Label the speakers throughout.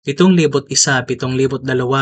Speaker 1: 7,001, 7,002, 7,003, 7,004, 7,005, 7,006, 7,007, 7,008, 7,900, 7,010, 7,011, 7,012, 7,013, 7,014, 7,015, 7,016, 7,017, 7,018, 7,019, 7,020, 7,021, 7,022, 7,023, 7,024, 7,025, 7,026, 7,027, 7,028, 7,029, 7,030. 7,031, 7,032, 7,033, 7,034, 7,035, 7,036, 7,037, 7,038, 7,039, 7,040 7,041, 7,042, 7,043, 7,044, 7,045, 7,046, 7,047, 7,048, 7,049, 7,050. 7,051, 7,052, 7,053, 7,054, 7,055, 7,056, 7,057, 7,058, 7,059, 7,060. 7,061, 7,062, 7,063, 7,064, 7,065, 7,066, 7,067, 7,068, 7,069, 7,070. 7,071, 7,072, 7,073, 7,074, 7,075, 7,076, 7,077, 7,078, 7,079, 7,080. 7,081, 7,082, 7,083, 7,084, 7,085, 7,086, 7,087, 7,088, 7,089, 7,090. 7,091, 7,092, 7,093, 7,094, 7,095, 7,096, 7,097, 7,098, 7,099, 7,100. 7,101, 7,102, 7,103, 7,104, 7,105, 7,106, 7,107, 7,108, 7,109, 7,110. 7,111, 7,112, 7,113, 7,114, 7,115, 7,116, 7,117, 7,118, 7,119, 7,120. 7,121, 7,122, 7,123, 7,124, 7,125, 7,126, 7,127, 7,128, 7,129, 7,130. 7,131, 7,132, 7,133, 7,134, 7,135, 7,136, 7,137, 7,138,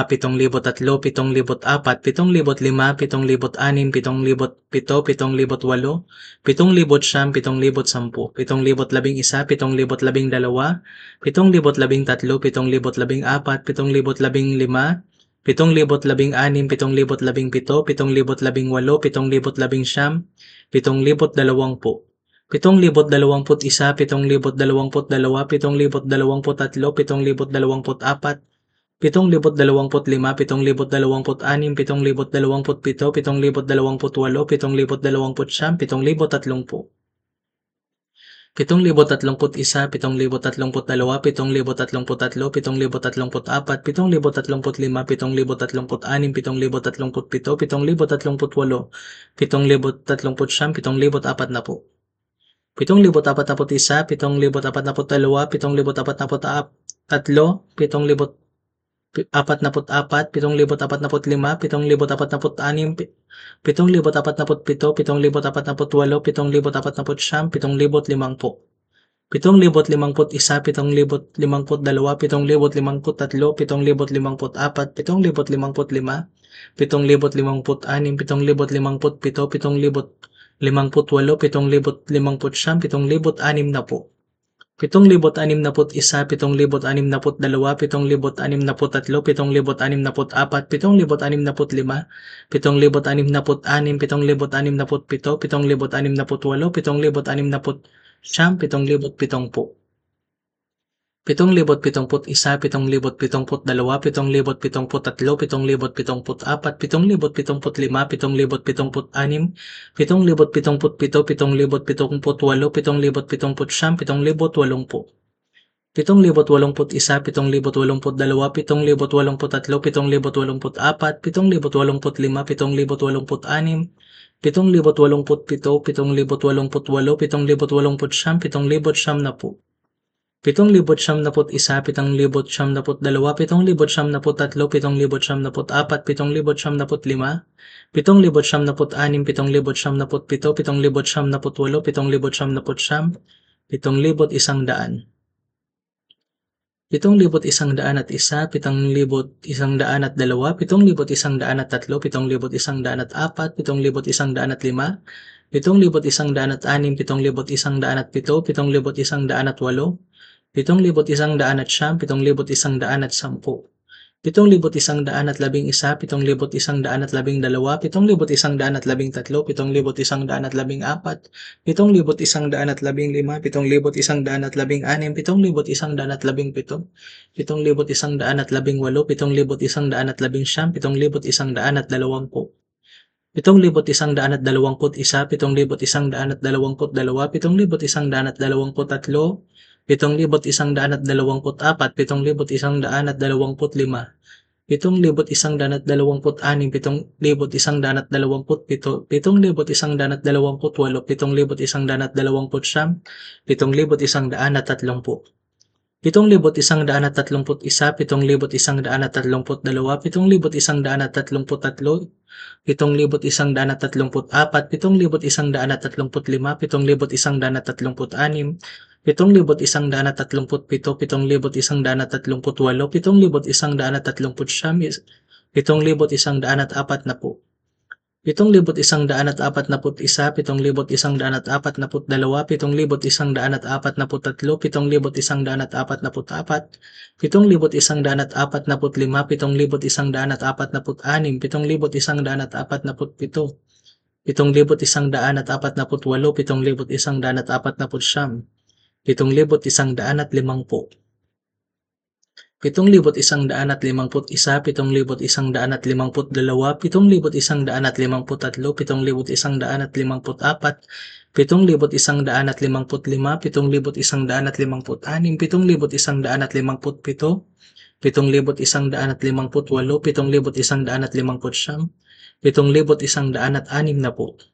Speaker 1: 7,139, 7,140. 7,141, 7,142, 7,143, 7,144, 7,145, 7,146, 7,147, 7,148, 7,149, 7,150. 7,151, 7,152, 7,153, 7,154, 7,155, 7,156, 7,157, 7,158,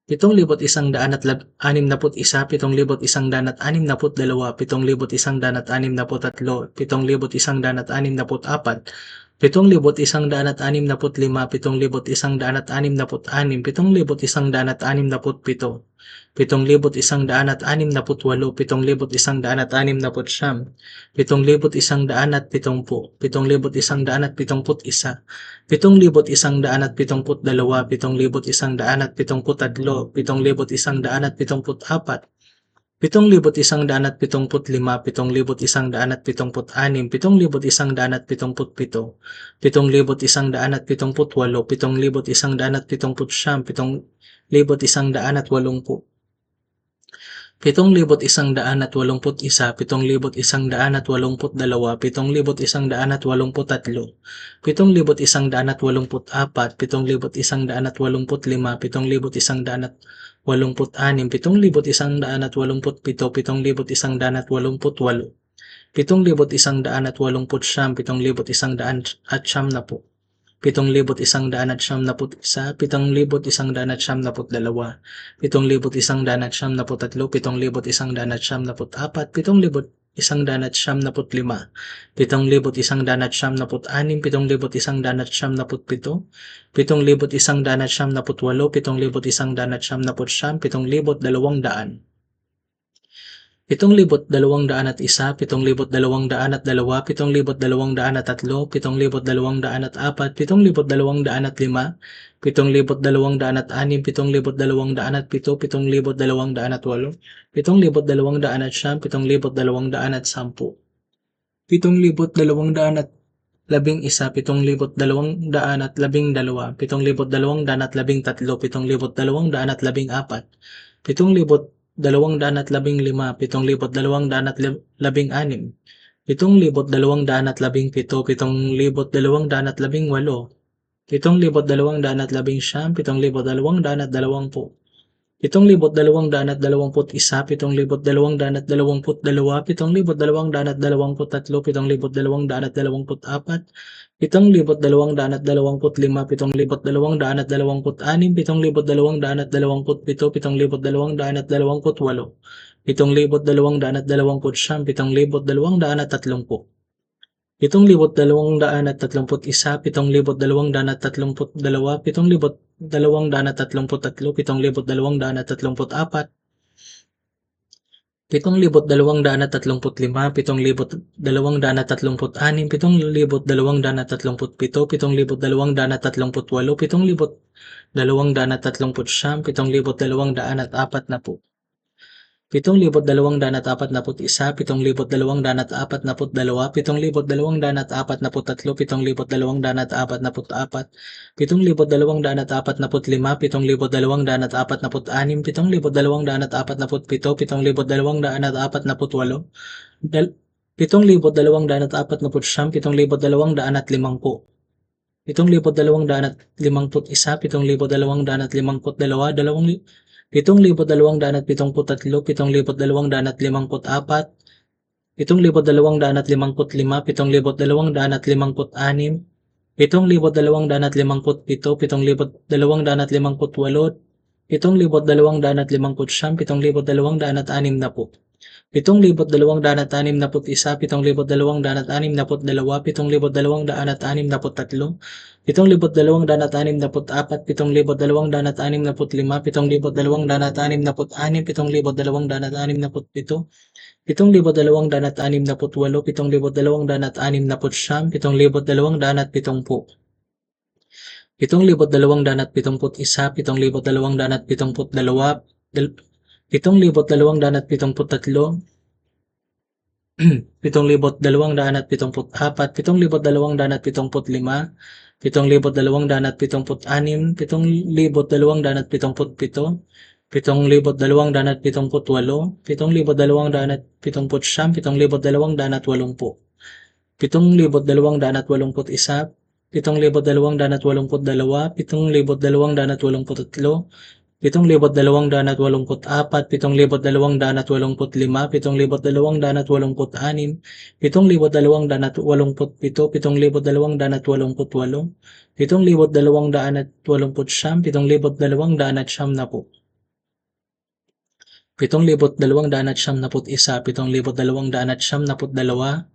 Speaker 1: 7,159, 7,160. 7,161, 7,162, 7,163, 7,164, 7,165, 7,166, 7,167, 7,168, 7,169, 7,170, 7,171, 7,172, 7,173, 7,174, 7,175, 7,176, 7,177, 7,178, 7,179, 7,180, 7,181, 7,182, 7,183, 7,184, 7,185, 7,186, 7,187, 7,188, 7,189, 7,190, 7,191, 7,192, 7,193, 7,194, 7,195, 7,196, 7,197, 7,198, 7,199, 7,200, 7,201, 7,202, 7,203, 7,204, 7,205, 7,206, 7,207, 7,208, 7,209, 7,210, 7,211, 7,212, 7,213, 7,214, 7,215, 7,216, 7,217, 7,218, 7,219, 7,220, 7,221, 7,222, 7,223, 7,224, 7,225, 7,226, 7,227, 7,228, 7,229, 7,230, 7,231, 7,232, 7,233, 7,234, 7,235, 7,236, 7,237, 7,238, 7,239, 7,240, 7,241, 7,242, 7,243, 7,244, 7,245, 7,246, 7,247, 7,248, 7,249, 7,250, 7,251, 7,252, 7,273, 7,254, 7,255, 7,256, 7,257, 7,258, 7,259, 7,260, 7,261, 7,262, 7,263, 7,264, 7,265, 7,266, 7,267, 7,268, 7,269, 7,270, 7,271, 7,272, 7,273, 7,274, 7,275, 7,276, 7,277, 7,278, 7,279, 7,280, 7,281, 7,282, 7,283, 7,284, 7,285, 7,286, 7,287, 7,288, 7,289, 7,290, 7,291, 7,292,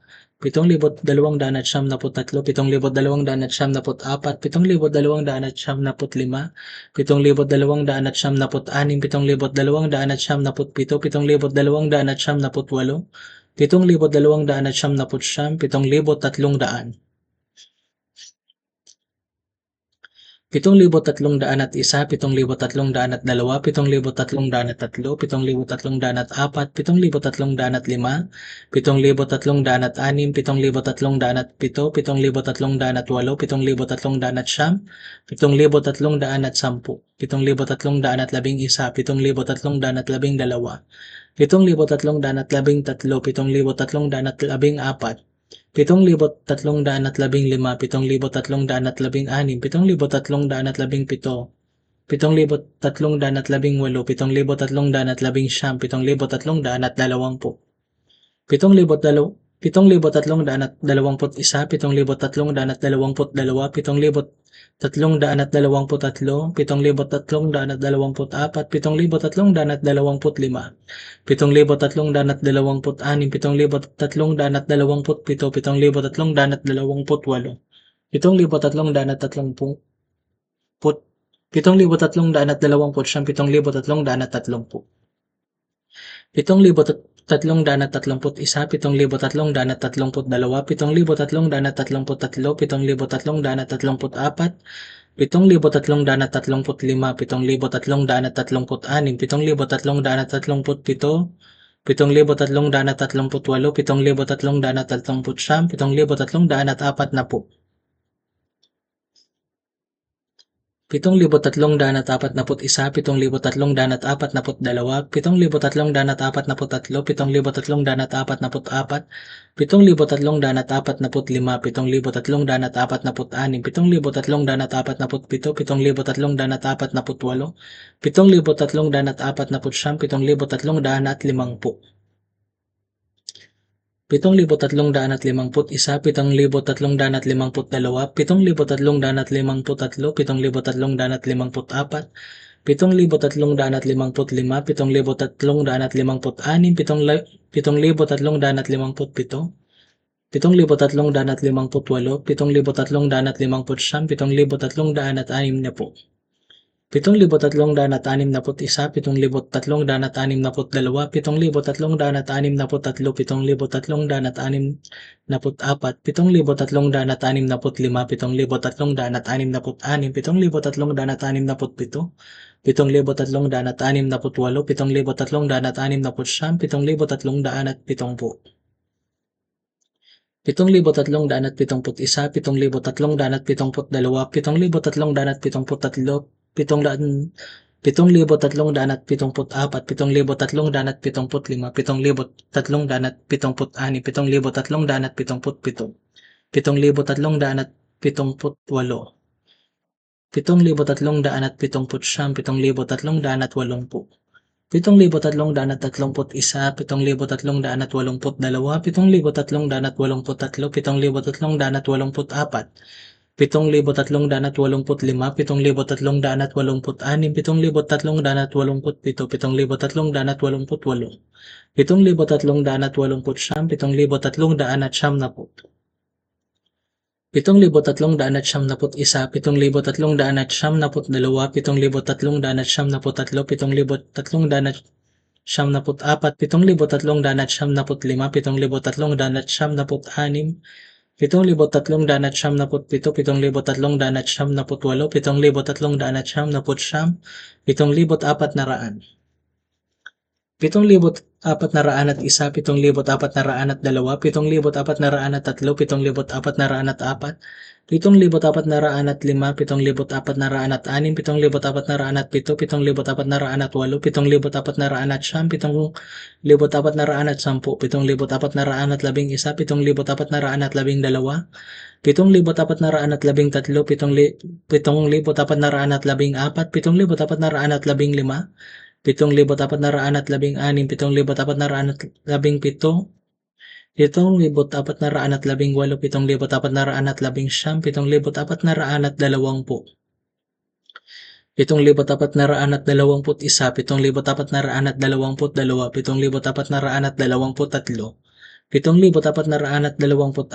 Speaker 1: 7,273, 7,274, 7,275, 7,276, 7,277, 7,278, 7,279, 7,300. 7,301, 7,302, 7,303, 7,304, 7,305, 7,306, 7,307, 7,308, 7,309, 7,310, 7,311, 7,312, 7,313, 7,314, 7,315, 7,316, 7,317, 7,318, 7,319, 7,320, 7,321, 7,322, 7,323, 7,324, 7,325, 7,326, 7,327, 7,328, 7,330, 7,329, 7,330, 7,331, 7,332, 7,333, 7,334, 7,335, 7,336, 7,337, 7,338, 7,339, 7,340, 7,341, 7,342, 7,343, 7,344, 7,345, 7,346, 7,347, 7,348, 7,349, 7,350, 7,351, 7,352, 7,353, 7,354, 7,355, 7,356, 7,357, 7,358, 7,359, 7,360, 7,361, 7,362, 7,363, 7,364, 7,365, 7,366, 7,367, 7,368, 7,369, 7,370, 7,371, 7,372, 7,373, 7,374, 7,375, 7,376, 7,377, 7,378, 7,379, 7,380, 7,381, 7,382, 7,383, 7,384, 7,385, 7,386, 7,387, 7,388, 7,389, 7,390, 7,391, 7,392, 7,393, 7,394, 7,395, 7,396, 7,397, 7,398, 7,399, 7,400, 7,401, 7,402, 7,403, 7,404, 7,405, 7,406, 7,407, 7,408, 7,409, 7,410, 7,411, 7,412, 7,413, 7,414, 7,415, 7,416, 7,417, 7,418, 7,419, 7,420, 7,421, 7,422, 7,423, 7,424, 7,425, 7,426, 7,427, 7,428, 7,429, 7,430, 7,431, 7,432, 7,433, 7,434, 7,435, 7,436, 7,437, 7,438, 7,439, 7,440, 7,441, 7,442, 7,443, 7,444, 7,445, 7,446, 7,447, 7,448, 7,449, 7,450, 7,451, 7,452, 7,453, 7,454, 7,455, 7,456, 7,457, 7,458, 7,459, 7,460, 7,461, 7,462, 7,463, 7,464, 7,465, 7,466, 7,467, 7,468, 7,469, 7,470, 7,471, 7,472, 7,473, 7,474, 7,475, 7,476, 7,477, 7,478, 7,479, 7,480, 7,481, 7,482, 7,483, 7,484, 7,485, 7,486, 7,487, 7,488, 7,489, 7,490, 7,491, 7,492, 7,493, 7,494, 7,495, 7,496, 7,496, 5, 7,497, 7,498, 7,499, 7,500, 7,501, 7,502, 7,503, 7,504, 7,505, 7,506, 7,507, 7,508, 7,509, 7,510, 7,511, 7,512, 7,513, 7,514, 7,515, 7,516, 7,517, 7,518, 7,550, 7,519, 7,520, 7,550, 7,521, 7,522, 7,523, 7,524, 7,525, 7,526, 7,527, 7,528, 7,529, 7,530, 7,531, 7,532, 7,533, 7,534, 7,535, 7,535, 7,536, 7,537, 7,538,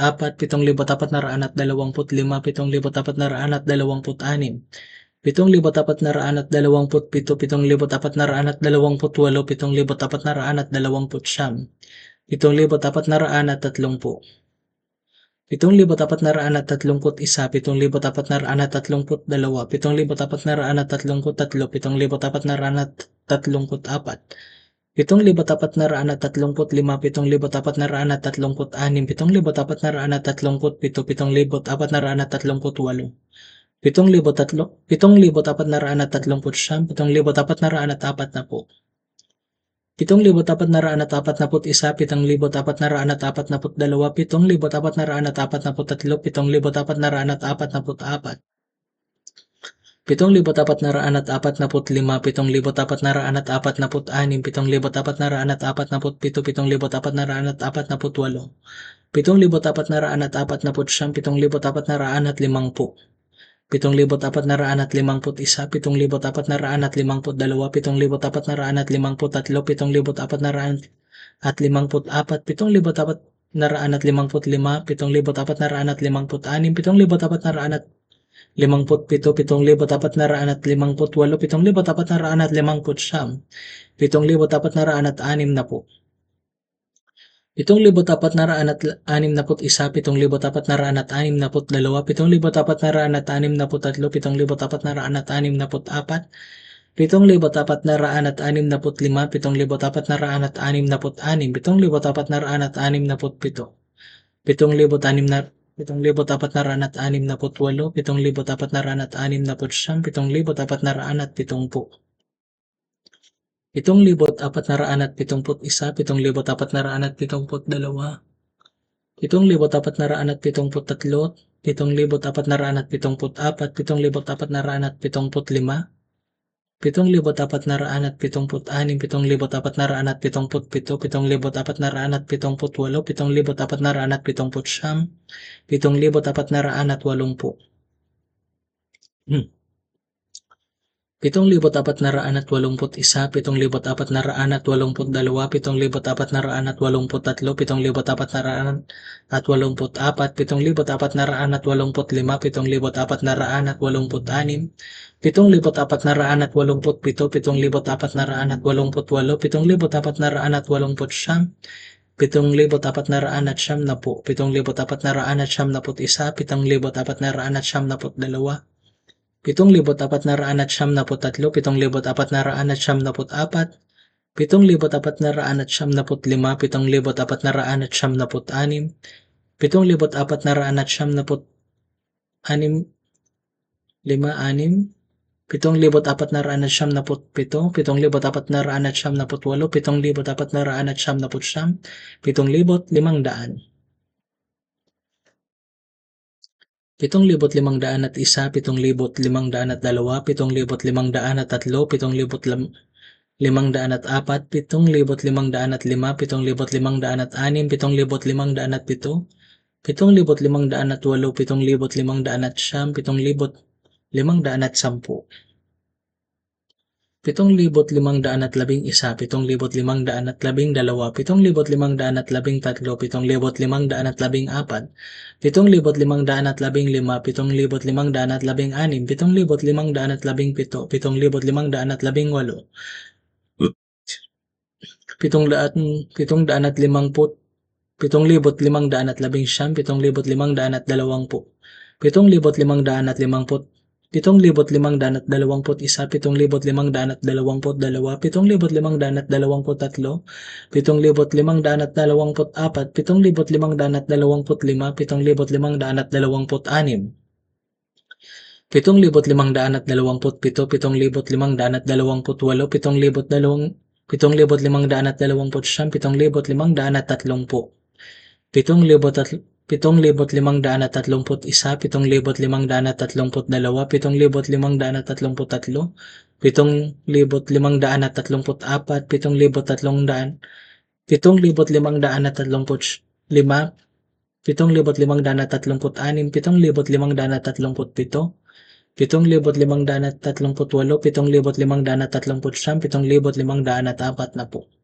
Speaker 1: 7,539,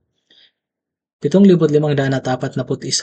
Speaker 1: 7,540, 7,541, 7,542, 7,543, 7,544, 7,545, 7,546, 7,547, 7,548, 7,549, 7,550, 7,551, 7,552, 7,553, 7,554, 7,555, 7,556, 7,557, 7,558, 7,559, 7,560, 7,560 isa, 7,562, 7,563, 7,564, 7,565, 7,566, 7,567, 7,568, 7,569, 7,570, 7,551, 7,572, 7,573, 5,705, 7,574, 7,575, 7,576, 7,577, 7,578, 7,579, 7,580, 7,581, 7,582, 7,583, 7,584, 7,585, 7,586, 7,587, 7,588, 7,589, 7,590. 7,591, 7,592, 7,593, 7,594, 7,595, 7,596, 7,597, 7,598, 7,599, 5,600, 5,601, 5,602, 5,603, 5,604, 5,605, 7,601, 7,602, 7,603, 7,604, 7,605, 7,606, 7,607, 7,608, 7,609, 7,610, 7,611, 7,612, 7,613, 7,614, 7,615, 7,616, 7,617, 7,618, 7,619, 7,620, 7,621, 7,622, 7,623, 7,624, 7,625, 7,626, 7,627, 7,628, 7,629, 7,630, 7,631, 7,632, 7,633, 7,634, 7,635, 7,636, 7,637, 7,638, 7,639, 7,640, 7,641, 7,642, 7,643, 7,644, 7,645, 7,646, 7,647, 7,648, 7,649, 7,650, 7,651, 7,652,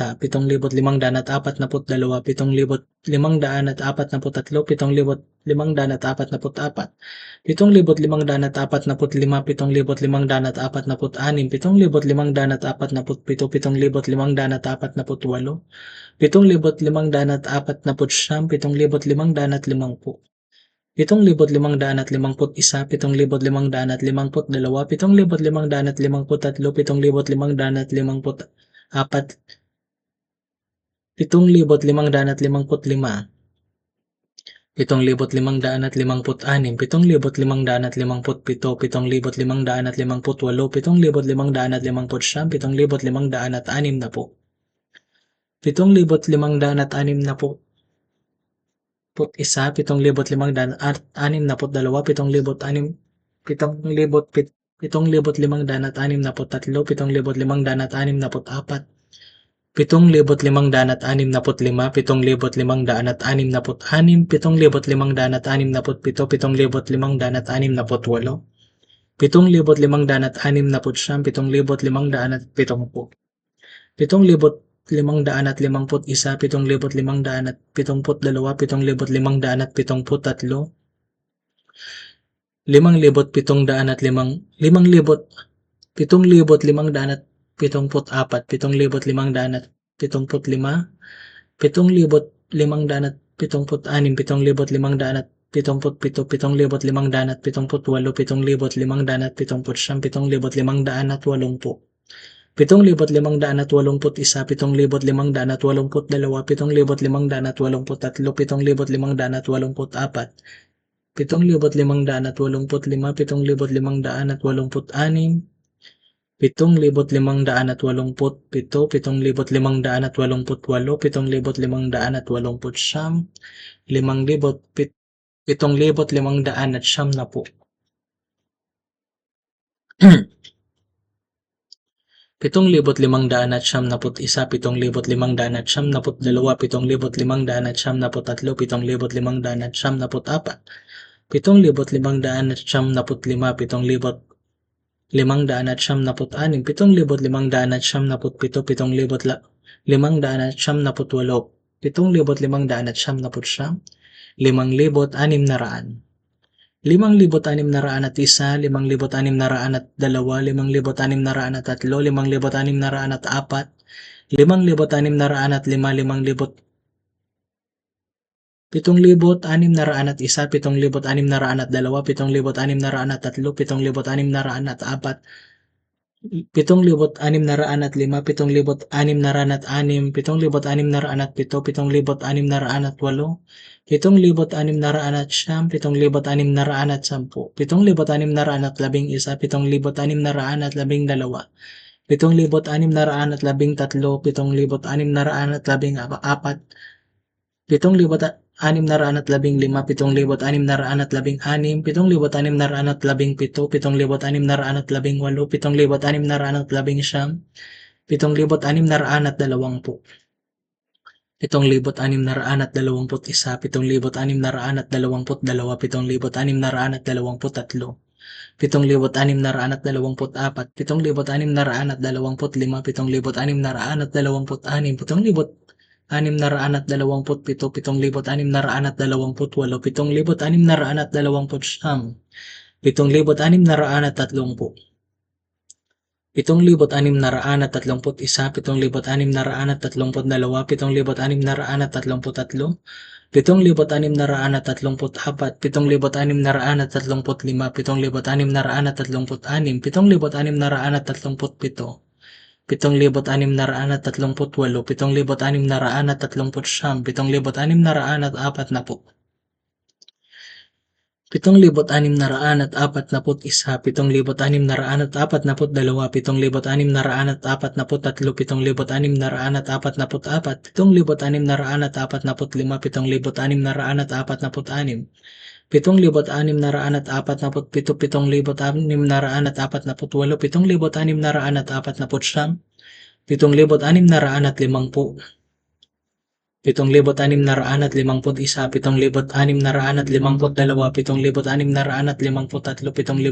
Speaker 1: 7,653,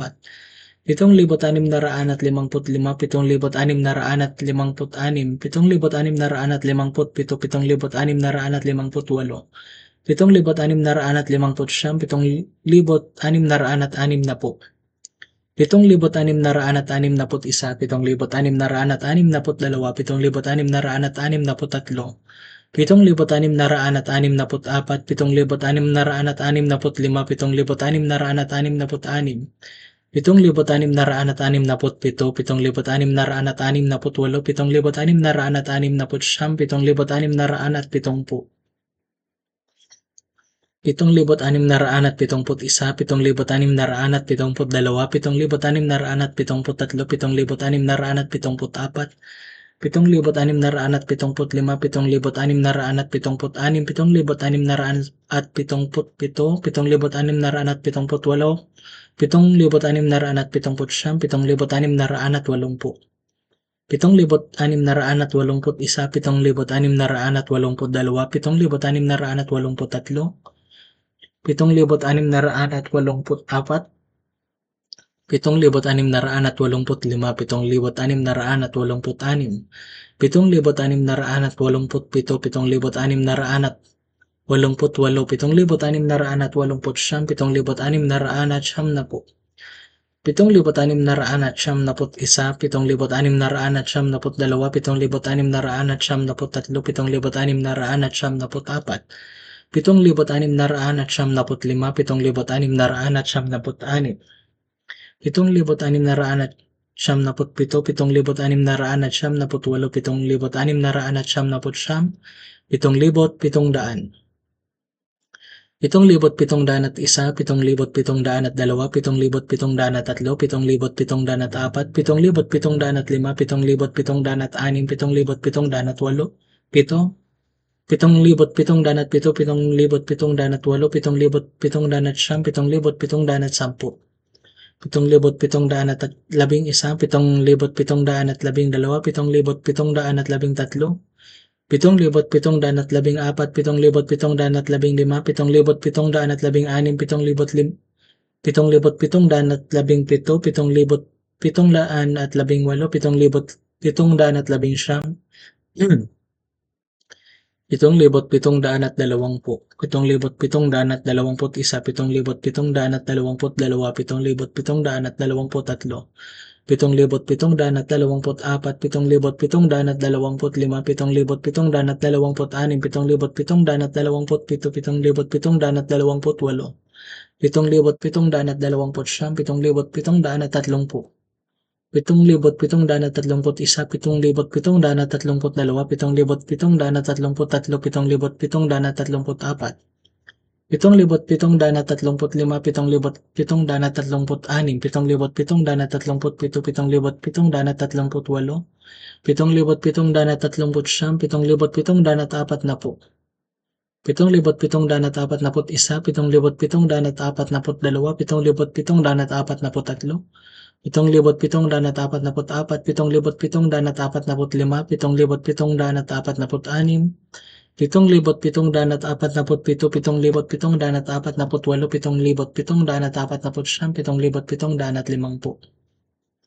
Speaker 1: 7,654, 7,655, 7,656, 7,657, 7,658, 7,659, 7,660, 7,661, 7,662, 7,663, 7,664, 7,665, 7,666, 7,667, 7,668, 7,669, 7,670, 7,671, 7,672, 7,673, 7,674, 7,675, 7,676, 7,677, 7,678, 7,679, 7,680, 7,681, 7,682, 7,683, 7,684, 7,685, 7,686, 7,687, 7,688, 7,689, 7,690, 7,691, 7,692, 7,693, 7,694, 7,695, 7,696, 7,697, 7,698, 7,699, 7,700, 7,701, 7,702, 7,703, 7,704, 7,705, 7,706, 7,708, 7,707, 7,708, 7,709, 7,710, 7,711, 7,712, 7,713, 7,714, 7,715, 7,716, 7,717, 7,718, 7,719, 7,720, 7,721, 7,722, 7,723, 7,724, 7,725, 7,726, 7,727, 7,728, 7,729, 7,730, 7,731, 7,732, 7,733, 7,734, 7,735, 7,736, 7,737, 7,738, 7,739, 7,740, 7,741, 7,742, 7,743, 7,744, 7,745, 7,746, 7,747, 7,748, 7,749, 7,750, 7,751, 7,752, 7,753, 7,754, 7,755, 7,756, 7,757, 7,758, 7,759, 7,760, 7,760, 7,761, 7,762, 7,763, 7,764, 7,765, 7,766, 7,767, 7,768, 7,769, 7,770, 7,771, 7,772, 7,773, 7,774,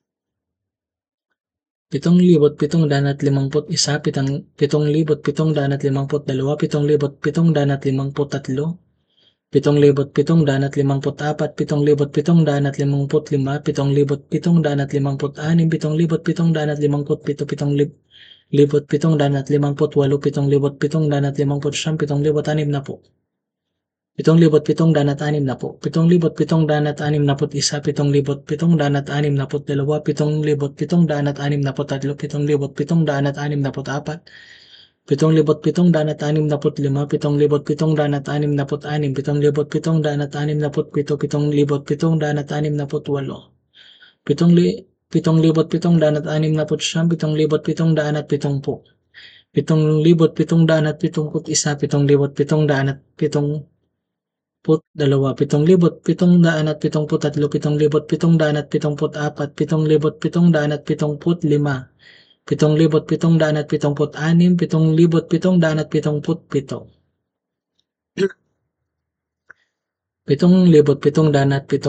Speaker 1: 7,775, 7,776, 7,777, 7,778, 7,779, 7,780, 7,781, 7,782, 7,783, 7,784, 7,785, 7,786, 7,787, 7,788, 7,789, 7,790, 7,791, 7,792, 7,793, 7,794, 7,795, 7,796, 7,797, 7,798, 7,799, 7,800, 7,800, 7,801, 7,802, 7,803, 7,804, 7,805, 7,806, 7,807, 7,808, 7,809, 7,810, 7,811, 7,812, 7,813, 7,814, 7,815, 7,816, 7,817, 7,818, 7,819, 7,820, 7,821, 7,822, 7,823, 7,824, 7,825, 7,826, 7,827, 7,828, 7,829, 7,830, 7,831, 7,832, 7,833, 7,834, 7,835, 7,836, 7,837, 7,838, 7,839, 7,840, 7,841, 7,842, 7,843, 7,844, 7,844, 7,845, 7,846, 7,847, 7,848, 7,880, 7,889, 7,850, 7,851, 7,852, 7,853, 7,854, 7,855, 7,856, 7,857, 7,858, 7,859, 7,860, 7,861, 7,862, 7,863, 7,863, 7,864, 7,865, 7,866, 7,867, 7,868, 7,869, 7,870, 7,850, 7,871, 7,872, 7,873, 7,874, 7,875, 7,876, 7,877, 7,878, 7,879, 7,880, 7,881, 7,882, 7,883, 7,884, 7,885, 7,886, 7,887, 7,888, 7,889, 7,890, 7,891,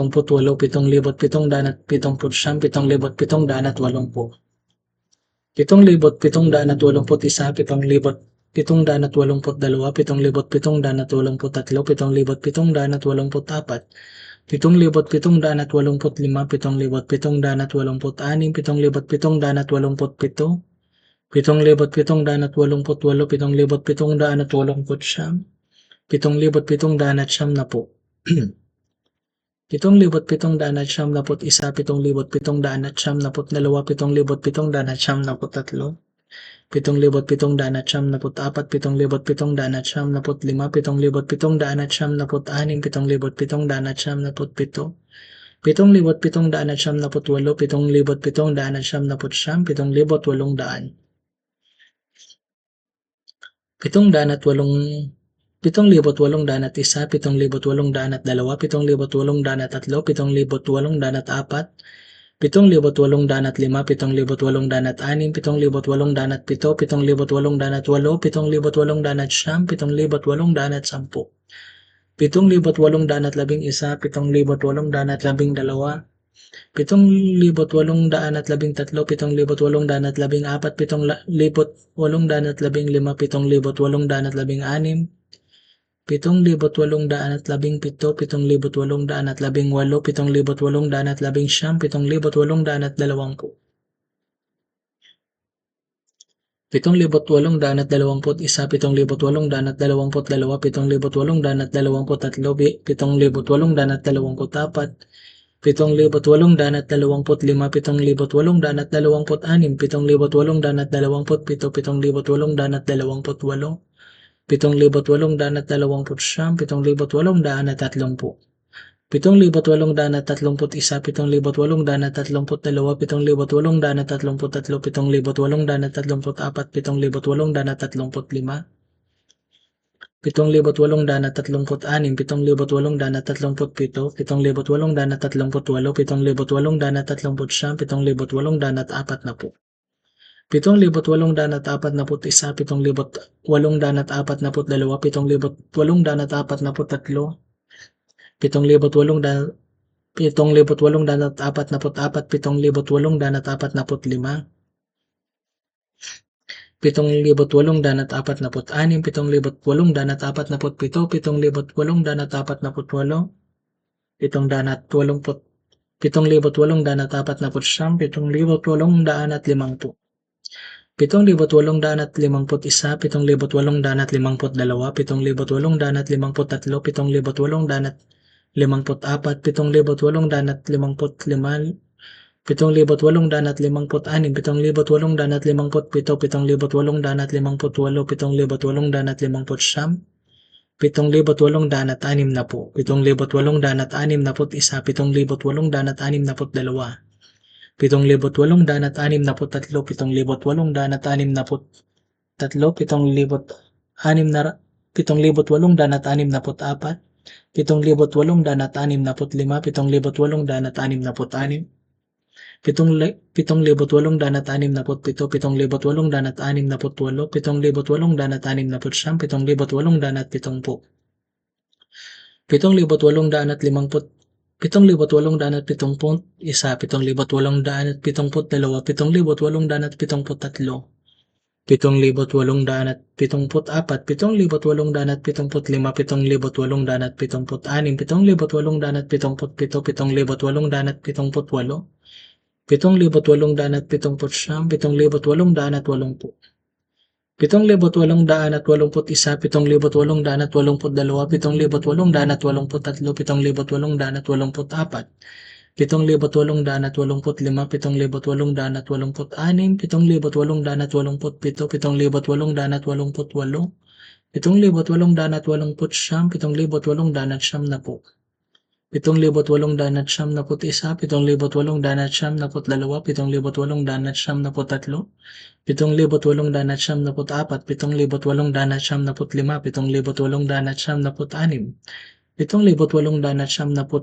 Speaker 1: 7,892, 7,893, 7,894, 7,895, 7,896,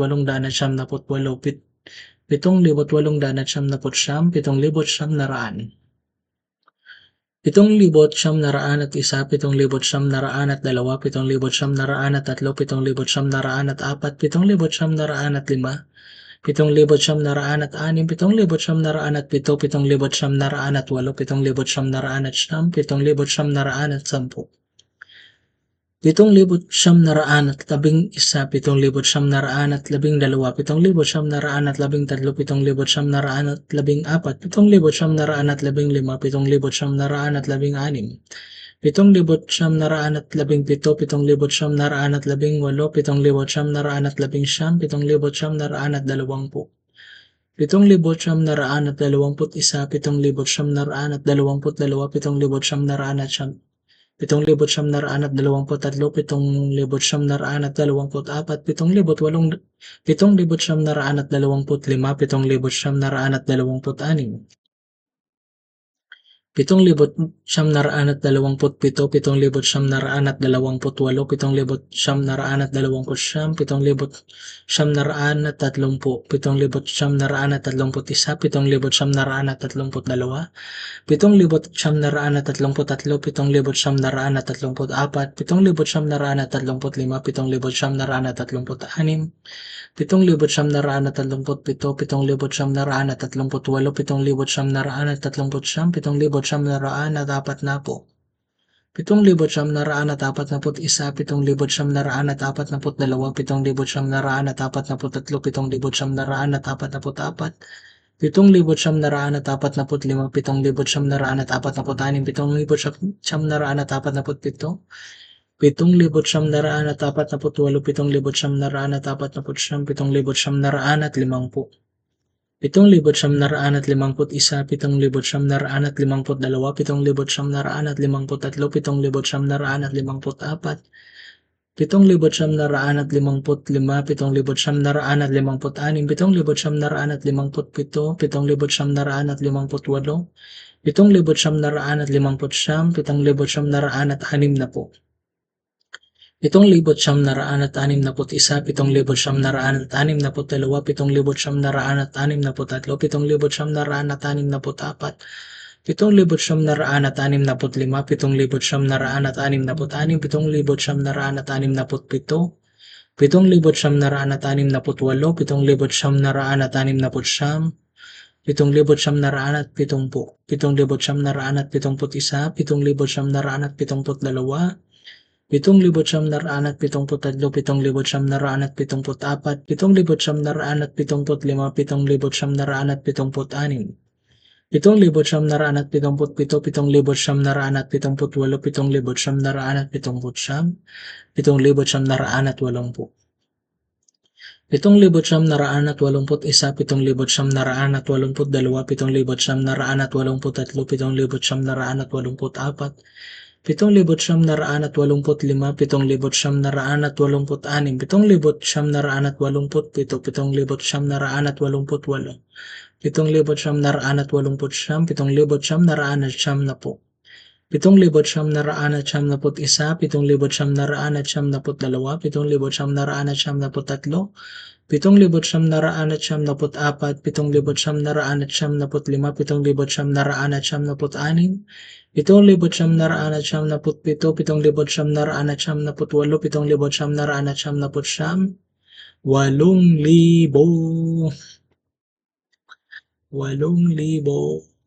Speaker 1: 7,897, 7,898, 7,899, 7,800, 7,901, 7,902, 7,903, 7,904, 7,905, 7,906, 7,907, 7,908, 7,909, 7,910. 7,911, 7,912, 7,913, 7,914, 7,915, 7,916, 7,917, 7,918, 7,919, 7,920, 7,921, 7,922, 7,929, 7,923, 7,924, 7,925, 7,926, 7,927, 7,928, 7,929, 7,930, 7,931, 7,932, 7,933, 7,934, 7,935, 7,936, 7,937, 7,938, 7,939, 7,940, 7,941, 7,942, 7,943, 7,944, 7,945, 7,946, 7,947, 7,948, 7,949, 7,950, 7,951, 7,952, 7,953, 7,954, 7,955, 7,956, 7,957, 7,958, 7,959, 7,960, 7,961, 7,962, 7,963, 7,964, 7,965, 7,966, 7,967, 7,968, 7,969, 7,970, 7,971, 7,972, 7,973, 7,974, 7,975, 7,976, 7,977, 7,978, 7,979, 7,980, 7,981, 7,982, 7,983, 7,984, 7,985, 7,986, 7,987, 7,988, 7,989, 7,990, 7,991, 7,992, 7,993, 7,994, 7,995, 7,996, 7,997, 7,998, 7,999, 8,000, 8,000.